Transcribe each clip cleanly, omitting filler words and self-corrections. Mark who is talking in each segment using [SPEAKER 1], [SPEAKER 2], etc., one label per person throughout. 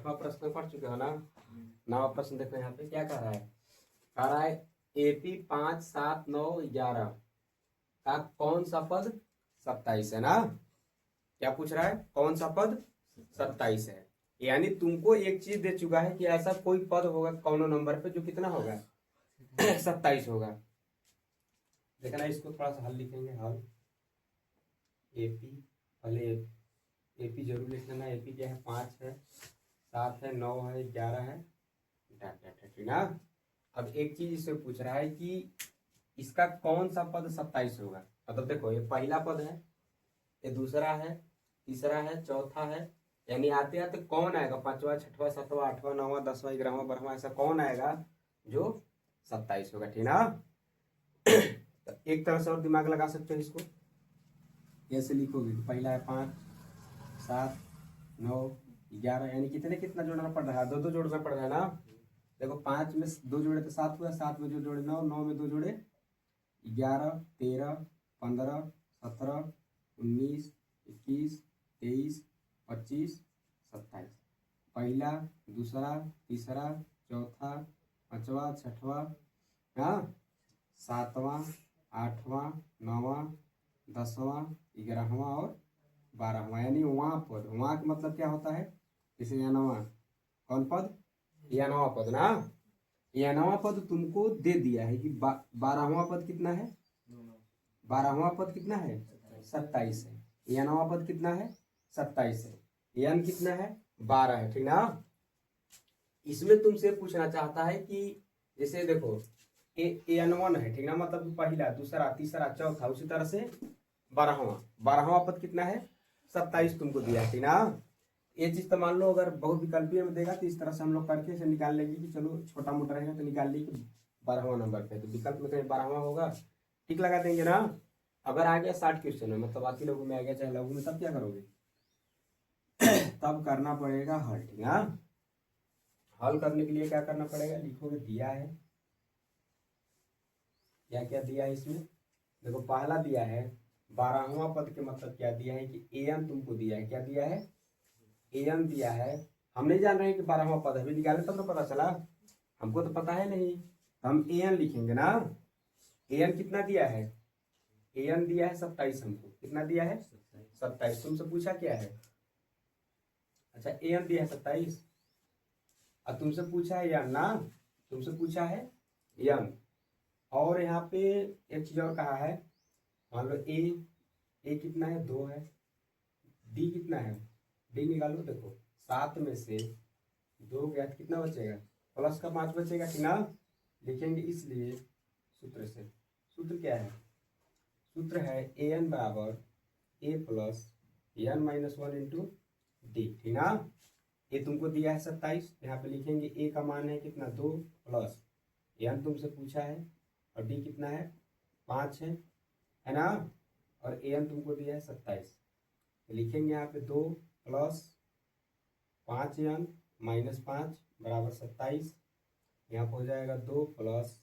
[SPEAKER 1] 8वां प्रश्न पढ़ चुके हो ना। 9वां प्रश्न देखो यहाँ पे क्या कह रहा है। कह रहा है AP 5, 7, 9, 11 का कौन सा पद 27 है ना। क्या पूछ रहा है, कौन सा पद 27 है। यानी तुमको एक चीज दे चुका है कि ऐसा कोई पद होगा कौन नंबर पे जो कितना होगा 27 होगा। देखना इसको थोड़ा सा हल लिखेंगे। हल AP पहले AP जरूर लिख लेना। AP क्या है, 5 है, 7 है, 9 है, 11 है, ठीक ना। अब एक चीज इससे पूछ रहा है कि इसका कौन सा पद 27 होगा। मतलब देखो ये पहला पद है, ये दूसरा है, तीसरा है, चौथा है, यानी आते आते कौन आएगा 5वां, 6वां, 7वां, 8वां, 9वां, 10वां, 11वां, 12वां, ऐसा कौन आएगा जो 27 होगा, ठीक ना। तो एक तरह से और दिमाग लगा सकते हो इसको, ऐसे लिखोगे पहला है 5, 7, 9, 11, यानी कितने कितना जोड़ना पड़ रहा है, दो दो जोड़ना पड़ रहा है ना। देखो 5 में 2 जोड़े तो 7 हुआ, 7 में 2 जोड़े 9, 9 में 2 जोड़े 11, 13, 15, 17, 19, 21, 23, 25, 27। पहला, दूसरा, तीसरा, चौथा, 5वां, 6वां, हाँ, 7वां, 8वां, 9वां, 10वां, 11वां और 12वां, यानी वहाँ पद। वहाँ का मतलब क्या होता है, जैसे यहाँ 9वां कौन पद, यह 9वां पद ना। यह 9वां पद तुमको दे दिया है कि 12वां पद कितना है, 12वां पद कितना है 27 है। यह 9वां पद कितना है 27 है। यन कितना है 12 है, ठीक ना। इसमें तुमसे पूछना चाहता है कि जैसे देखो N1 है, ठीक ना, मतलब पहला, दूसरा, तीसरा, चौथा, उसी तरह से 12वां पद कितना है 27 तुमको दिया है, ठीक ना। ये चीज तो मान लो अगर बहुविकल्पीय में देगा तो इस तरह से हम लोग करके इसे निकाल लेंगे कि चलो छोटा मोटा रहेगा तो निकाल ली 12वां नंबर पे, तो विकल्प में कहीं 12वां होगा, ठीक लगा देंगे ना। अगर आ गया 60 क्वेश्चन है, मतलब बाकी लोगों में आ गया चाहे लघु में, तब क्या करोगे तब करना पड़ेगा हल, ठीक ना। हल करने के लिए क्या करना पड़ेगा, लिखोगे दिया है, क्या क्या दिया है इसमें। देखो पहला दिया है 12वां पद के मतलब क्या दिया है कि AN तुमको दिया है, क्या दिया है AN दिया है। हम नहीं जान रहे हैं कि 12वां पद अभी निकाले तब तो पता चला, हमको तो पता है नहीं, हम AN लिखेंगे ना। AN कितना दिया है, AN दिया है 27, हमको कितना दिया है 27। तुमसे पूछा क्या है, अच्छा AN दिया है 27 और तुमसे पूछा है यन ना, तुमसे पूछा है यन। और यहाँ पे एक चीज और कहा है, मान लो ए कितना है 2 है, डी कितना है, डी निकालो। देखो 7 में से 2 गया तो कितना बचेगा, प्लस का 5 बचेगा, ठीक ना। लिखेंगे इसलिए सूत्र से, सूत्र क्या है, सूत्र है AN बराबर A plus N minus 1 into D, ठीक ना। ये तुमको दिया है 27, यहाँ पे लिखेंगे A का मान है कितना 2 प्लस N तुमसे पूछा है और डी कितना है 5 है ना। और AN तुमको दिया है 27, लिखेंगे यहाँ पे 2 प्लस 5N माइनस 5 बराबर 27। यहाँ पर हो जाएगा 2 प्लस,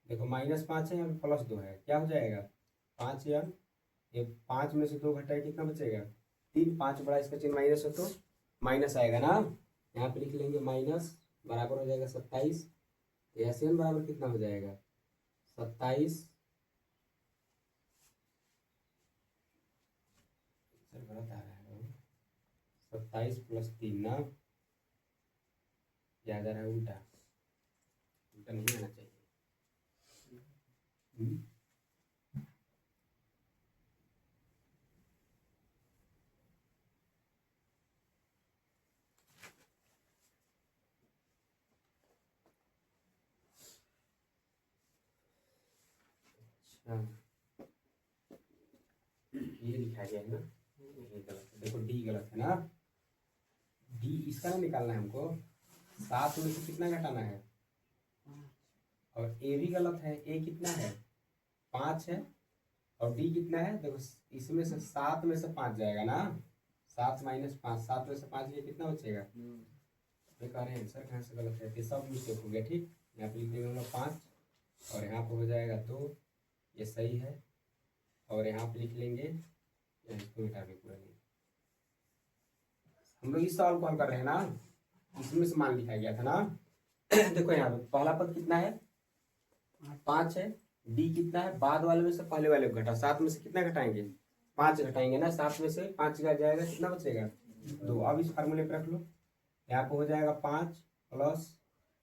[SPEAKER 1] देखो -5 है, यहाँ पे +2 है, क्या हो जाएगा 5N। ये 5 में से 2 घटाए कितना बचेगा 3, 5 बड़ा इसका चिन्ह माइनस है तो माइनस आएगा ना। यहाँ पे लिख लेंगे माइनस बराबर हो जाएगा 27। SN बराबर कितना हो जाएगा 27, गलत आ रहा है 27 प्लस 3 ना, याद आ रहा है उल्टा, उल्टा नहीं आना चाहिए। अच्छा ये लिखा गया है ना, ये गलत है, देखो डी गलत है ना, डी इसका ना निकालना है हमको। 7 में से कितना घटाना है, और ए भी गलत है, ए कितना है 5 है, और डी कितना है, देखो इसमें से 7 में से 5 जाएगा ना, 7 माइनस 5, 7 में से 5 ये कितना बचेगा। ये कह रहे हैं आंसर कहाँ से गलत है, ये सब मिस्टेक हो गया, ठीक। यहाँ पे लिख देंगे हम लोग 5 और यहाँ पे हो जाएगा 2, ये सही है। और यहाँ पे लिख लेंगे, इसको मिटा के पूरा नहीं, हम लोग इस सवाल को हल कर रहे हैं ना, इसमें से मान लिखा गया था ना। देखो यहाँ पे पहला पद कितना है, 5 है। डी कितना है, बाद वाले में से पहले वाले को घटा, 7 में से कितना घटाएंगे, 5 घटाएंगे ना, 7 में से 5 जाएगा, कितना बचेगा, 2। अब इस फार्मूले पे रख लो, यहाँ पे हो जाएगा 5 प्लस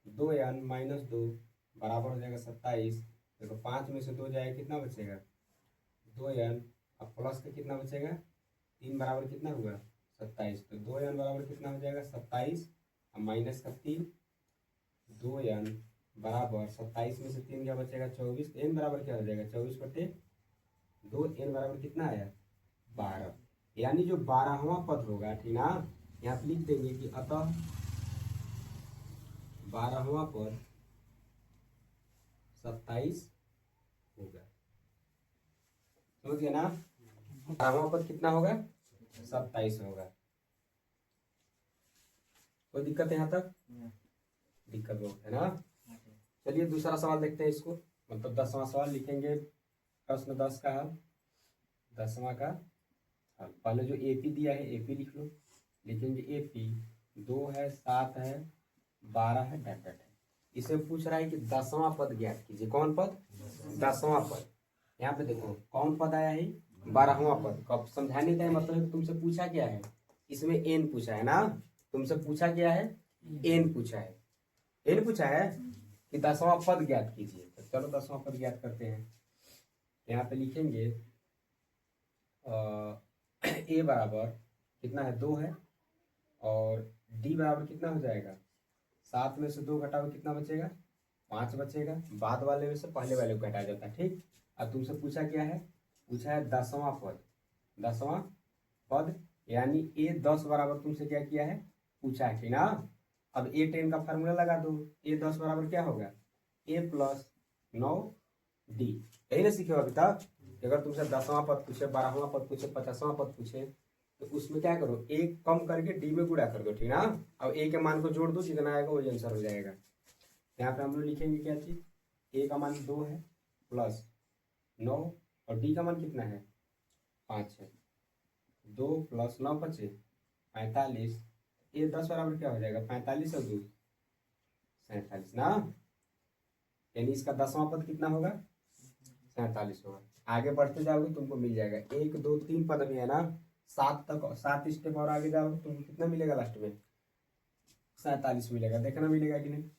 [SPEAKER 1] 2n माइनस 2 बराबर हो जाएगा 27। देखो 5 में से 2 जाएगा, कितना बचेगा, 2n। अब प्लस का कितना बचेगा, 3 बराबर कितना हुआ, 27। तो 2n बराबर कितना हो जाएगा, 27। अब माइनस का 3, 2n बराबर 27 में से 3 क्या बचेगा, 24। n बराबर क्या हो जाएगा, 24/2। n बराबर कितना आया, 12। यानी जो 12वां पद होगा, ठीक ना, यहाँ पे लिख देंगे कि अतः 12वां पद 27 होगा। समझ गया ना, 12वां पद कितना होगा, 27 होगा। कोई दिक्कत है यहाँ तक, दिक्कत बहुत है ना। चलिए दूसरा सवाल देखते हैं इसको, मतलब 10वां सवाल लिखेंगे, प्रश्न 10 का हल, 10वां का हल। पहले जो एपी दिया है एपी लिख लो, लिखेंगे एपी 2 है, 7 है, 12 है, डैट है। इसे पूछ रहा है कि 10वां पद ज्ञात कीजिए। कौन पद, 10वां पद। यहाँ पे देखो कौन पद आया है, 12वां पद। कब समझाने का मतलब है कि तुमसे पूछा क्या है, इसमें एन पूछा है ना, तुमसे पूछा क्या है, एन पूछा है, एन पूछा है कि 10वां पद ज्ञात कीजिए। तो चलो 10वां पद ज्ञात करते हैं। यहाँ पे लिखेंगे ए बराबर कितना है, 2 है, और डी बराबर कितना हो जाएगा, 7 में से 2 घटाओ कितना बचेगा, 5 बचेगा। बाद वाले में से पहले वाले को घटाया जाता है, ठीक। अब तुमसे पूछा क्या है, पूछा है 10वां पद, 10वां पद, यानी ए 10 बराबर तुमसे क्या किया है, पूछा है, ठीक ना। अब ए 10 का फार्मूला लगा दो, ए 10 बराबर क्या होगा, ए प्लस 9 डी। यही ना सीखे हो अभी तक। अगर तुमसे 10वां पद पूछे, 12वां पद पूछे, 50वां पद पूछे, तो उसमें क्या करो, एक कम करके डी में गुणा कर दो, ठीक ना। अब ए के मान को जोड़ दो, जितना आएगा वही आंसर हो जाएगा। यहाँ पे हम लोग लिखेंगे क्या चीज, ए का मान 2 है प्लस 9, और डी का मान कितना है, 5 है। 2 प्लस 9 बचे 45। ए 10 बराबर क्या हो जाएगा, 45 और 2 47 ना। यानी इसका 10वां पद कितना होगा, 47 होगा। आगे बढ़ते जाओगे तुमको मिल जाएगा, 1 2 3 पद भी है ना, 7 तक, 7 स्टेप और आगे जाओगे तुमको कितना मिलेगा, लास्ट में 47 मिलेगा। देखना मिलेगा कि नहीं।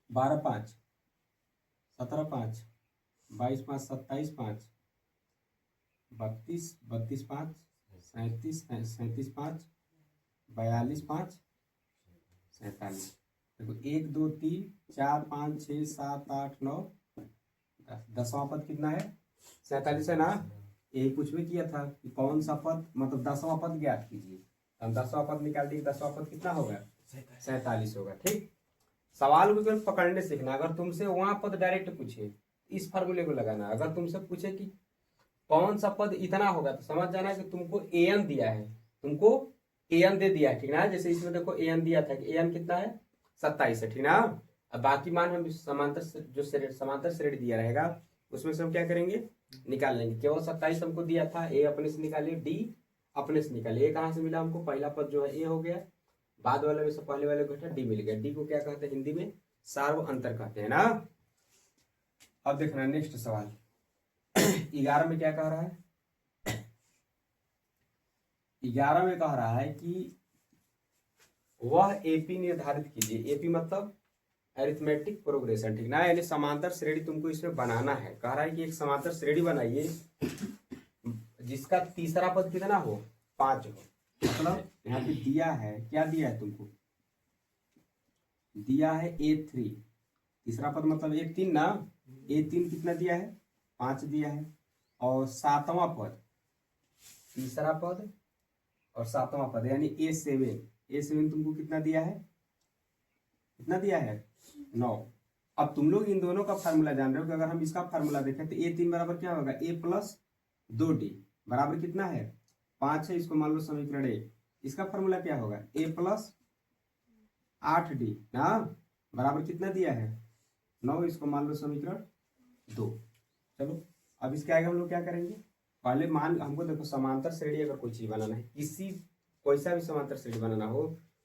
[SPEAKER 1] 12 5 17 5 22 5 27 5 32 32 5 37 37 5 42 5 47। देखो 1 2 3 4 5 6 7 8 9 10। 10वां पद कितना है, 47 है ना। यही कुछ भी किया था कि कौन सा पद, मतलब 10वां पद ज्ञात कीजिए। हम 10वां पद निकाल दिए, 10वां पद कितना होगा, 47 होगा, ठीक। सवाल को केवल पकड़ने सीखना। अगर तुमसे वहां पद डायरेक्ट पूछे, इस फार्मूले को लगाना। अगर तुमसे पूछे कि कौन सा पद इतना होगा, तो समझ जाना कि तुमको एन दिया है, तुमको एन दे दिया है, ठीक ना। जैसे इसमें देखो एन दिया था कि एन कितना है, 27 है, ठीक ना। अब बाकी मान हम समांतर जो समांतर श्रेणी दिया रहेगा उसमें से हम क्या करेंगे, निकाल लेंगे। केवल 27 हमको दिया था, ए अपने से निकालिए, डी अपने से निकालिए। ए कहाँ से मिला हमको, पहला पद जो है ए हो गया, बाद वाले में से पहले वाले को घटा, डी मिल गया। डी को क्या कहते हैं हिंदी में, सार्व अंतर कहते हैं ना। अब देखना नेक्स्ट सवाल 11 में क्या कह रहा है, 11 में कह रहा है कि वह एपी निर्धारित कीजिए। एपी मतलब अरिथमेटिक प्रोग्रेशन, ठीक ना। यानी समांतर श्रेणी तुमको इसमें बनाना है। कह रहा है कि एक समांतर श्रेणी बनाइए जिसका तीसरा पद कितना हो, 5 हो। मतलब यहाँ पे दिया है, क्या दिया है तुमको, दिया है A3, तीसरा पद मतलब A3 ना। A3 कितना दिया है, 5 दिया है। और 7वां पद, तीसरा पद और 7वां पद यानी A7 तुमको कितना दिया है, कितना दिया है, 9। अब तुम लोग इन दोनों का फार्मूला जान रहे हो कि अगर हम इसका फार्मूला देखें तो A3 बराबर क्या होगा, A प्लस 2D बराबर कितना है, 5 है। इसको मान लो समीकरण 1। इसका फार्मूला क्या होगा, A प्लस 8D ना, बराबर कितना दिया है, 9। इसको मान लो समीकरण 2। चलो अब इसके आगे हम लोग क्या करेंगे, पहले मान हमको देखो समांतर श्रेणी अगर कोई चीज बनाना है, किसी कोई सा भी समांतर श्रेणी बनाना हो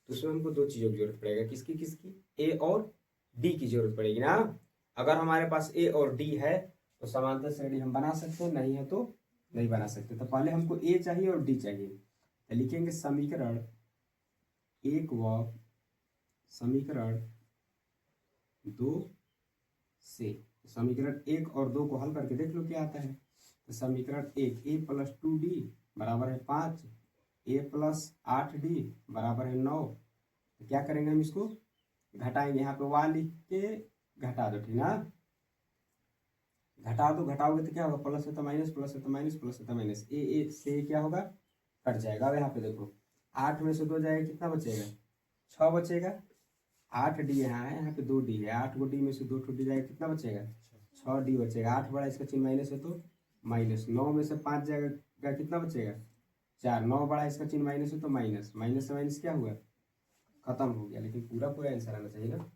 [SPEAKER 1] तो उसमें हमको दो चीजों की जरूरत पड़ेगा, किसकी किसकी, ए और डी की जरूरत पड़ेगी ना। अगर हमारे पास ए और डी है तो समांतर श्रेणी हम बना सकते हैं, नहीं है तो नहीं बना सकते। तो पहले हमको ए चाहिए और डी चाहिए, तो लिखेंगे समीकरण एक व समीकरण दो से। समीकरण एक और दो को हल करके देख लो क्या आता है। तो समीकरण एक, ए प्लस 2d बराबर है 5, ए प्लस 8d बराबर है 9। तो क्या करेंगे हम इसको घटाएंगे, यहाँ पे वाह लिख के घटा दो, ठीक ना। घटा दो, घटाओगे तो क्या होगा, प्लस है तो माइनस, प्लस है तो माइनस, प्लस है तो माइनस, ए से क्या होगा कट जाएगा। अब यहाँ पे देखो 8 में से 2 जाएगा, कितना बचेगा 6 बचेगा। 8d यहाँ है, यहाँ पे 2d है, 8 को डी में से 2 डी जाएगा, कितना बचेगा 6d बचेगा। 8 बड़ा इसका चिन्ह माइनस है तो माइनस, 9 में से 5 जाएगा, कितना बचेगा 4, 9 बड़ा इसका चिन्ह माइनस है तो माइनस, माइनस से माइनस क्या हुआ खत्म हो गया। लेकिन पूरा पूरा आंसर आना चाहिए ना।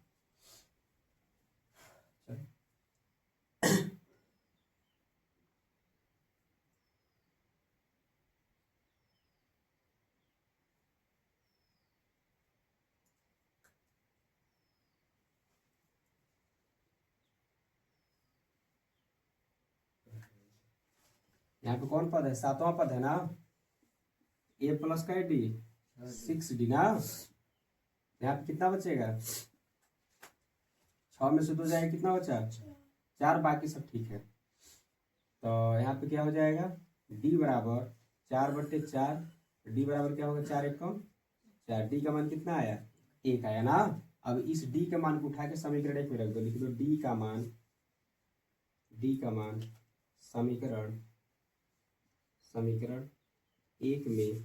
[SPEAKER 1] यहाँ पे कौन पद है, 7वां पद है ना, ए प्लस का डी 6d ना। यहाँ पे कितना बचेगा 6 में से 2 जाएगा, कितना बचा 4, बाकी सब ठीक है। तो यहाँ पे क्या हो जाएगा d बराबर 4/4, डी बराबर क्या होगा 4 एकम 4, डी का मान कितना आया 1 आया ना। अब इस d के मान को उठा के समीकरण एक में रख दो, लिख दो d का मान समीकरण एक में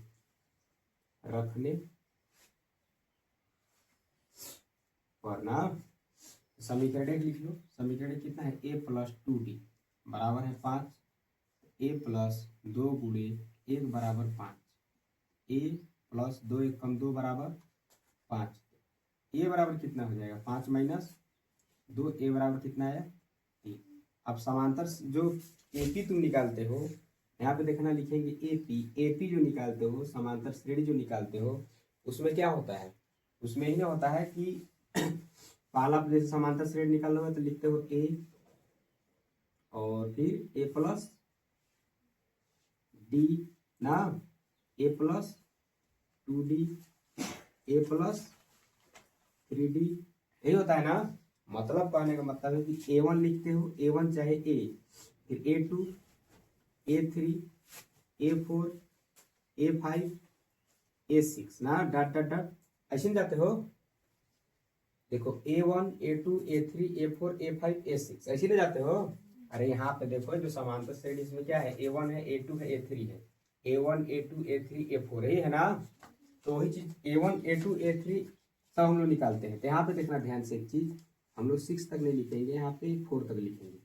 [SPEAKER 1] रखने पर ना। समीकरण एक लिख लो, समीकरण एक कितना है a प्लस 2d बराबर है 5, a प्लस 2 गुणे 1 बराबर 5, a प्लस 2 1 कम 2 बराबर 5, a बराबर कितना हो जाएगा 5 माइनस 2, a बराबर कितना आया 3। अब समांतर जो AP तुम निकालते हो, यहाँ पे देखना लिखेंगे AP जो निकालते हो, समांतर श्रेणी जो निकालते हो, उसमें क्या होता है, उसमें ही ना होता है कि पहला जैसे समांतर श्रेणी निकालना हो तो लिखते हो A और फिर A प्लस D ना, A plus 2D, A plus 3D, यही होता है ना। मतलब कहने का मतलब है कि A1 लिखते हो, A1 चाहे A, फिर A2, A3, A4, A5, A6 ना, डॉट डॉट डॉट ऐसे नहीं जाते हो। देखो A1, A2, A3, A4, A5, A6 ऐसे नहीं जाते हो। अरे यहाँ पे देखो जो समांतर श्रेणी इसमें क्या है, A1 है, A2 है, A3 है, A1, A2, A3, A4 यही है ना। तो वही चीज A1, A2, A3 सब हम लोग निकालते हैं। तो यहाँ पे देखना ध्यान से एक चीज, हम लोग 6 तक नहीं लिखेंगे, यहाँ पे 4 तक लिखेंगे।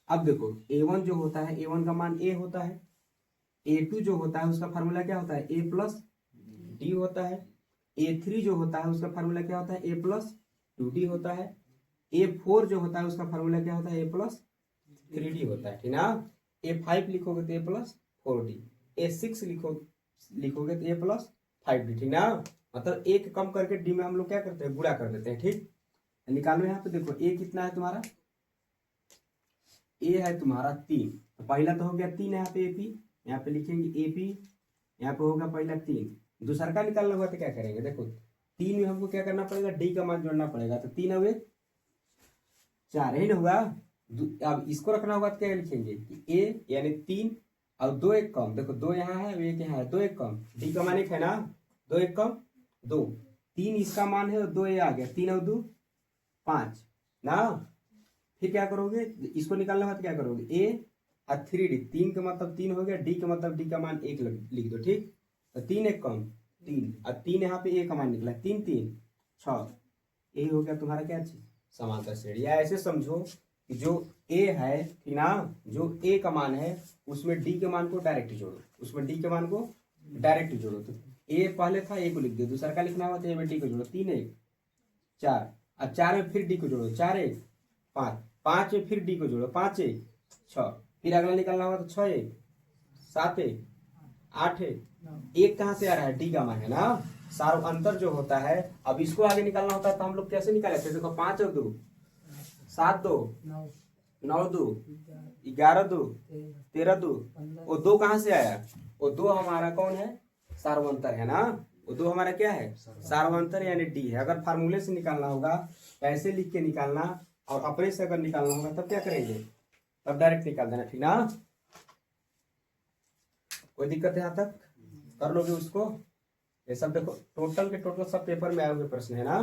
[SPEAKER 1] अब देखो A1 जो होता है, A1 का मान A होता है, A2 जो होता है उसका फार्मूला क्या होता है A प्लस D होता है, A3 जो होता है उसका फार्मूला क्या होता है A प्लस 2D होता है, A4 जो होता है उसका फार्मूला क्या होता है A प्लस 3D होता है, ठीक ना। A5 लिखोगे तो A प्लस 4D, A6 लिखोगे तो A प्लस 5D, ठीक ना। मतलब एक कम करके D में हम लोग क्या करते हैं गुणा कर देते हैं, ठीक। निकालो यहाँ पे देखो A कितना है तुम्हारा, A है तुम्हारा 3, तो पहला तो हो गया 3, यहाँ पे AP, यहाँ पे लिखेंगे AP, यहाँ पे होगा पहला 3। दूसरा का निकालना हुआ तो क्या करेंगे, देखो 3 में हमको क्या करना पड़ेगा D का मान जोड़ना पड़ेगा, तो 3 हुए 4 ही ना हुआ। अब इसको रखना होगा तो क्या लिखेंगे कि A यानी 3 और 2 1 कम, देखो 2 यहाँ है 1 यहाँ है, 2 1 कम, D का मान 1 है ना, 2 1 कम 2, 3 इसका मान है और 2 ये आ गया, 3 और 2 5 ना। फिर क्या करोगे, इसको निकालना है तो क्या करोगे A और 3D, 3 का मतलब 3 हो गया, D का मतलब D का मान 1 लिख दो, ठीक। तो 3 1 कम 3 और 3 यहाँ पे A का मान निकला 3 3 6, यही हो गया तुम्हारा क्या चीज समांतर श्रेणी। या ऐसे समझो कि जो A है, ठीक ना, जो A का मान है उसमें D के मान को डायरेक्ट जोड़ो, उसमें D के मान को डायरेक्ट जोड़ो। तो A पहले था A को लिख दो, दूसरा का लिखना हुआ तो A में D को जोड़ो, 3 1 4, अब 4 में फिर D को जोड़ो, 4 1 5, 5 में फिर D को जोड़ो, 5 1 6, फिर अगला निकालना होगा तो 6 1 7 1 8 1 एक कहाँ से आ रहा है, डी गामा है ना। सार अंतर जो होता है, अब इसको आगे निकालना होता है तो हम लोग कैसे निकाले थे, देखो 5 और 2 7, 2 9, 2 11, 2 13, 2 वो 2 कहाँ से आया, वो 2 हमारा कौन है, सार्वंतर है ना। वो 2 हमारा क्या है, सार्वंतर यानी डी है। अगर फार्मूले से निकालना होगा, पैसे लिख के निकालना, और अपने से अगर निकालना होगा तब क्या करेंगे, तब डायरेक्ट निकाल देना, ठीक ना। कोई दिक्कत है यहाँ तक, कर लोगे उसको। ये सब देखो टोटल के टोटल सब पेपर में आए हुए प्रश्न है ना।